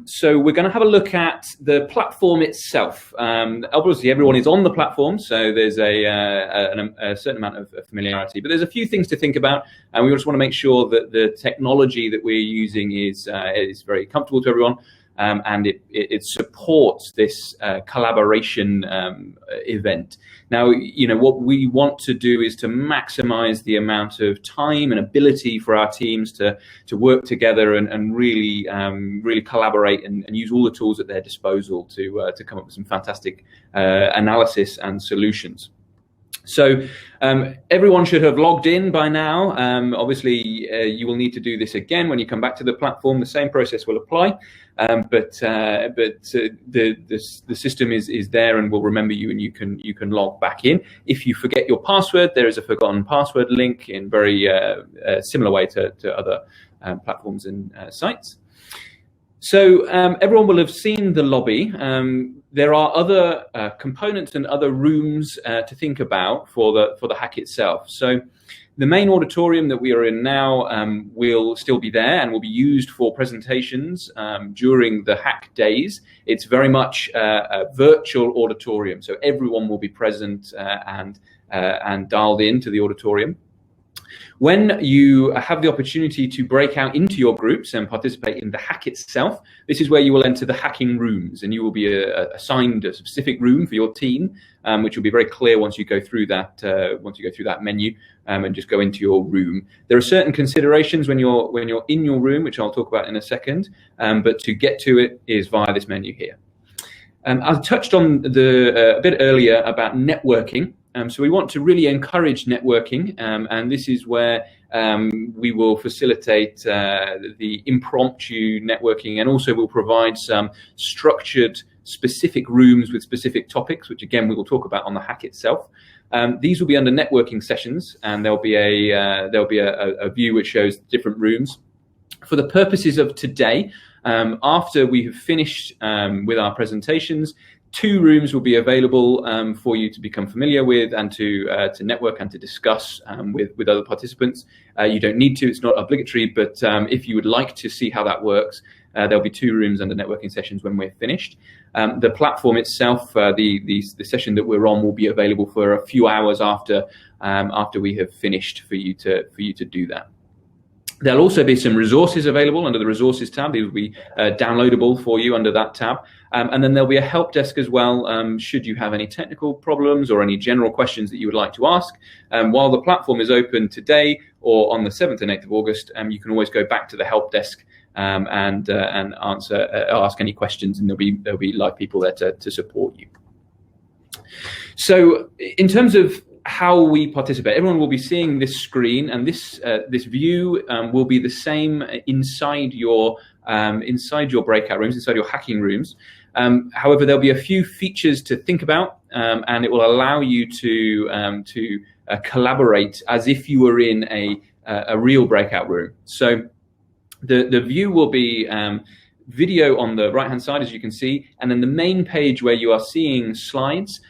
So we're going to have a look at the platform itself. Obviously, everyone is on the platform, so there's a certain amount of familiarity. But there's a few things to think about, and we just want to make sure that the technology that we're using is very comfortable to everyone, and it supports this collaboration event. Now, what we want to do is to maximize the amount of time and ability for our teams to work together and really collaborate and use all the tools at their disposal to come up with some fantastic analysis and solutions. So everyone should have logged in by now. Obviously, you will need to do this again when you come back to the platform. The same process will apply, but the system is there and will remember you, and you can log back in. If you forget your password, there is a forgotten password link in very similar way to other platforms and sites. So everyone will have seen the lobby. There are other components and other rooms to think about for the hack itself. So the main auditorium that we are in now will still be there and will be used for presentations during the hack days. It's very much a virtual auditorium, so everyone will be present and dialed into the auditorium. When you have the opportunity to break out into your groups and participate in the hack itself, this is where you will enter the hacking rooms, and you will be assigned a specific room for your team, which will be very clear once you go through that menu and just go into your room. There are certain considerations when you're in your room, which I'll talk about in a second, but to get to it is via this menu here. I touched on a bit earlier about networking. So we want to really encourage networking, and this is where we will facilitate the impromptu networking, and also we'll provide some structured specific rooms with specific topics, which again we will talk about on the hack itself. These will be under networking sessions, and there'll be a view which shows different rooms. For the purposes of today, after we have finished with our presentations, 2 rooms will be available for you to become familiar with and to network and to discuss with other participants. You don't need to, it's not obligatory, but if you would like to see how that works, there'll be 2 rooms under networking sessions when we're finished. The platform itself, the session that we're on, will be available for a few hours after we have finished for you to do that. There'll also be some resources available under the resources tab. These will be downloadable for you under that tab. And then there'll be a help desk as well, should you have any technical problems or any general questions that you would like to ask. While the platform is open today or on the 7th and 8th of August, you can always go back to the help desk and ask any questions, and there'll be live people there to support you. So in terms of how we participate, everyone will be seeing this screen, and this view will be the same inside your breakout rooms, inside your hacking rooms. However, there'll be a few features to think about, and it will allow you to collaborate as if you were in a real breakout room. So the view will be video on the right-hand side, as you can see, and then the main page where you are seeing slides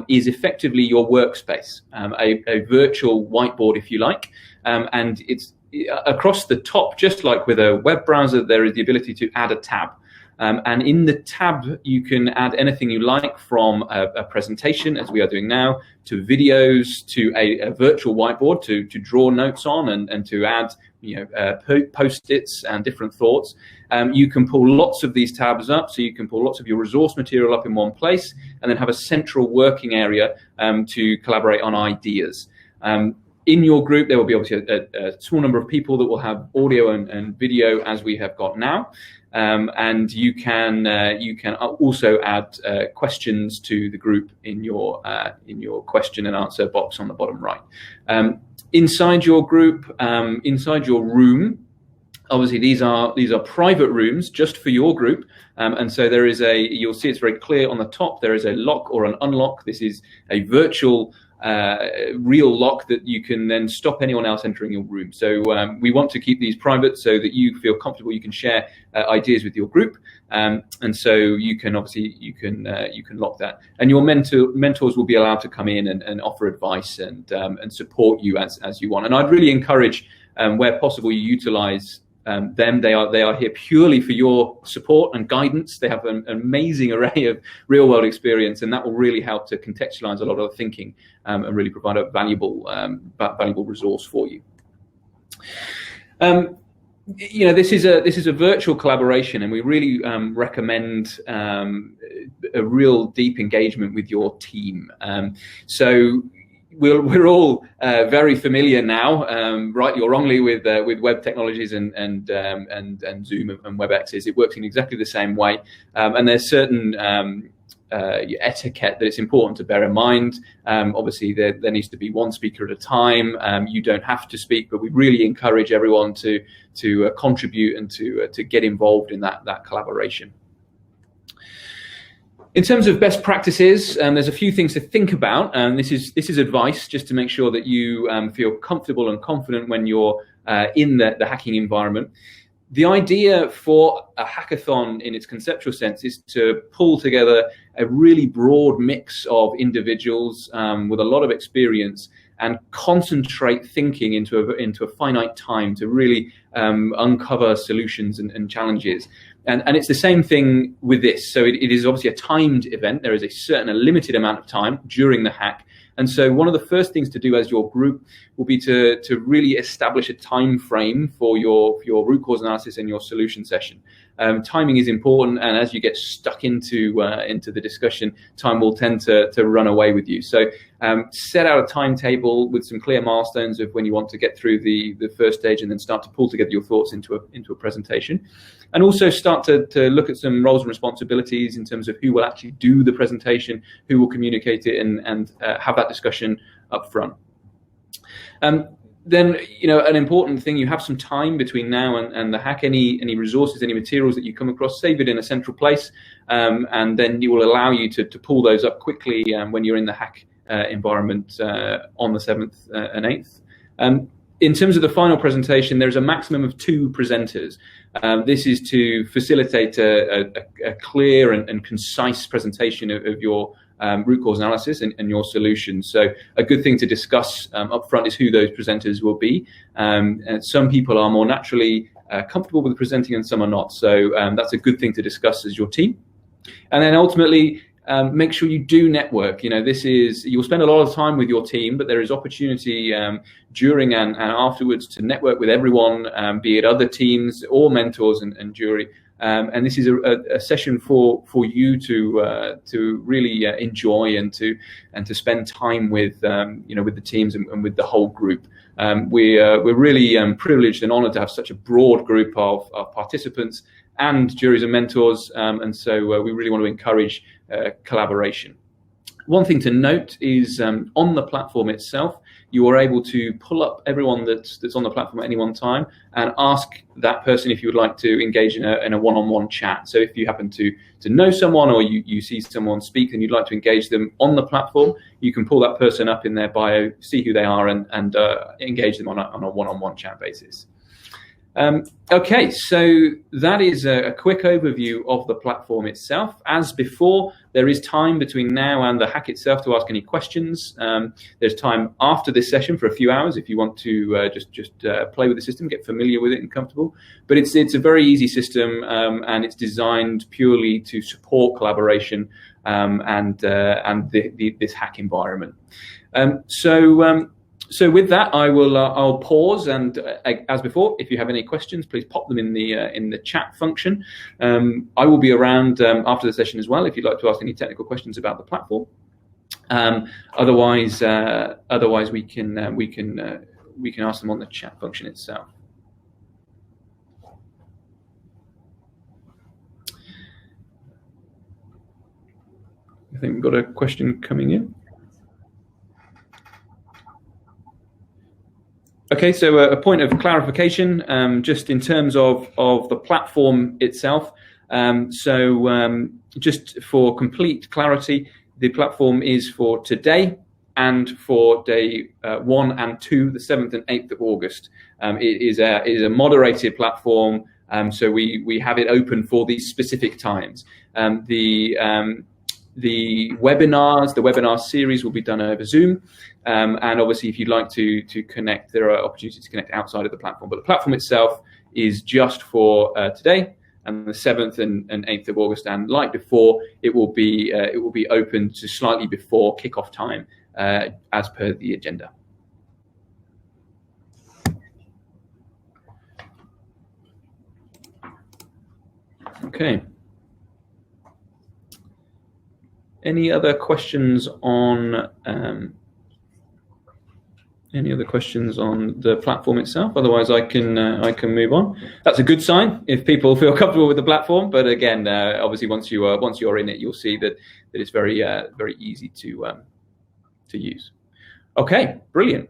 is effectively your workspace, a virtual whiteboard, if you like, and it's across the top, just like with a web browser, there is the ability to add a tab. And in the tab, you can add anything you like, from a presentation, as we are doing now, to videos, to a virtual whiteboard to draw notes on and to add post-its and different thoughts. You can pull lots of these tabs up, so you can pull lots of your resource material up in one place, and then have a central working area to collaborate on ideas. In your group, there will be obviously a small number of people that will have audio and video, as we have got now. And you can also add questions to the group in your question and answer box on the bottom right. Inside your group, inside your room, obviously these are private rooms just for your group, and so there is you'll see it's very clear on the top, there is a lock or an unlock. This is a virtual real lock that you can then stop anyone else entering your room. So we want to keep these private so that you feel comfortable, you can share ideas with your group, and so you can lock that, and your mentors will be allowed to come in and offer advice and support you as you want. And I'd really encourage, where possible, you utilize them. They are here purely for your support and guidance. They have an amazing array of real-world experience, and that will really help to contextualize a lot of the thinking and really provide a valuable resource for you. This is a virtual collaboration, and we really recommend a real deep engagement with your team. So we're all very familiar now, rightly or wrongly, with web technologies and Zoom and WebExes. It works in exactly the same way, and there's certain etiquette that it's important to bear in mind. Obviously, there needs to be one speaker at a time. You don't have to speak, but we really encourage everyone to contribute and to get involved in that collaboration. In terms of best practices, there's a few things to think about, and this is advice just to make sure that you feel comfortable and confident when you're in the hacking environment. The idea for a hackathon in its conceptual sense is to pull together a really broad mix of individuals with a lot of experience and concentrate thinking into a finite time to really uncover solutions and challenges. And it's the same thing with this. So it is obviously a timed event. There is a limited amount of time during the hack. And so one of the first things to do as your group will be to really establish a time frame for your root cause analysis and your solution session. Timing is important, and as you get stuck into the discussion, time will tend to run away with you. So set out a timetable with some clear milestones of when you want to get through the first stage, and then start to pull together your thoughts into a presentation. And also start to look at some roles and responsibilities in terms of who will actually do the presentation, who will communicate it, and have that discussion up front. Then, an important thing, you have some time between now and the hack. Any resources, any materials that you come across, save it in a central place, and then it will allow you to pull those up quickly when you're in the hack environment on the 7th and 8th. In terms of the final presentation, there's a maximum of 2 presenters. This is to facilitate a clear and concise presentation of your root cause analysis and your solutions. So a good thing to discuss up front is who those presenters will be. And some people are more naturally comfortable with presenting and some are not. So that's a good thing to discuss as your team. And then ultimately, make sure you do network. You'll spend a lot of time with your team, but there is opportunity during and afterwards to network with everyone, be it other teams or mentors and jury. And this is a session for you to really enjoy and to spend time with with the teams and with the whole group. We're really privileged and honoured to have such a broad group of participants and juries and mentors, and so we really want to encourage collaboration. One thing to note is on the platform itself, you are able to pull up everyone that's on the platform at any one time and ask that person if you would like to engage in a one-on-one chat. So if you happen to know someone, or you see someone speak and you'd like to engage them on the platform, you can pull that person up in their bio, see who they are, and engage them on a one-on-one chat basis. Okay, so that is a quick overview of the platform itself. As before, there is time between now and the hack itself to ask any questions. There's time after this session for a few hours if you want to just play with the system, get familiar with it and comfortable. But it's a very easy system, and it's designed purely to support collaboration and this hack environment. So with that, I'll pause, and as before, if you have any questions, please pop them in the chat function. I will be around after the session as well if you'd like to ask any technical questions about the platform. Otherwise, we can ask them on the chat function itself. I think we've got a question coming in. Okay, so a point of clarification, just in terms of the platform itself. Just for complete clarity, the platform is for today and for day 1 and 2, the 7th and 8th of August. It is a moderated platform, so we have it open for these specific times. The webinar series will be done over Zoom, and obviously if you'd like to connect, there are opportunities to connect outside of the platform, but the platform itself is just for today, and the 7th and 8th of August. And like before, it will be open to slightly before kickoff time, as per the agenda. Okay. Any other questions on the platform itself? Otherwise, I can move on. That's a good sign if people feel comfortable with the platform. But again, obviously, once you're in it, you'll see that it's very easy to use. Okay, brilliant.